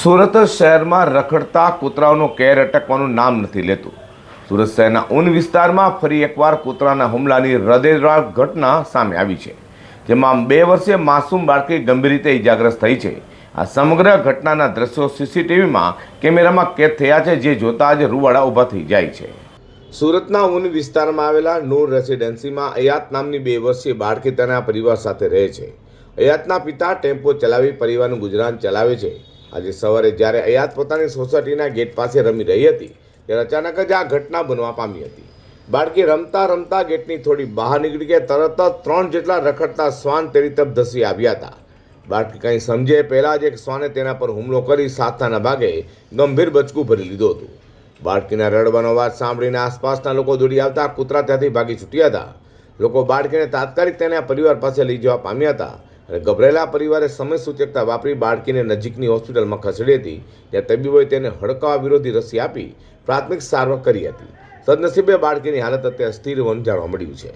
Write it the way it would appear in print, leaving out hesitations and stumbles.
સુરત શહેરમાં રખડતા કૂતરાઓનું કેર અટકવાનું નામ નથી લેતું। સુરત શહેરના ઊન વિસ્તારમાં ફરી એકવાર કૂતરાના હુમલાની હૃદયદ્રાવક ઘટના સામે આવી છે, જેમાં 2 વર્ષીય માસૂમ બાળકી ગંભીર રીતે ઇજાગ્રસ્ત થઈ છે। આ સમગ્ર ઘટનાના દ્રશ્યો સીસીટીવીમાં કેમેરામાં કેદ થયા છે, જે જોતા જ રૂવાડા ઊભા થઈ જાય છે। સુરતના ઊન વિસ્તારમાં આવેલા નૂર રેસિડેન્સીમાં અયાત નામની 2 વર્ષીય બાળકી તેના પરિવાર સાથે રહે છે। અયાતના પિતા ટેમ્પો ચલાવી પરિવારનું ગુજરાન ચલાવે છે। આજે સવારે જ્યારે અયાત પોતાની સોસાયટીના ગેટ પાસે રમી રહી હતી, ત્યારે અચાનક જ આ ઘટના બનવા પામી હતી। બાળકી રમતા રમતા ગેટની થોડી બહાર નીકળી કે તરત જ 3 જેટલા રખડતા શ્વાન તેની તરફ ધસી આવ્યા હતા। બાળકી કંઈ સમજે પહેલાં જ એક શ્વાને તેના પર હુમલો કરી સાથાના ભાગે ગંભીર બચકું ભરી લીધું હતું। બાળકીના રડવાનો અવાજ સાંભળીને આસપાસના લોકો દોડી આવતા કૂતરા ત્યાંથી ભાગી છૂટ્યા હતા। લોકો બાળકીને તાત્કાલિક તેના પરિવાર પાસે લઈ જવા પામ્યા હતા અને ગભરાયેલા પરિવારે સમય સૂચકતા વાપરી બાળકીને નજીકની હોસ્પિટલમાં ખસેડી હતી, જ્યાં તબીબોએ તેને હડકાવા વિરોધી રસી આપી પ્રાથમિક સારવાર કરી હતી। સદનસીબે બાળકીની હાલત અત્યારે સ્થિર હોવાનું જાણવા મળ્યું છે।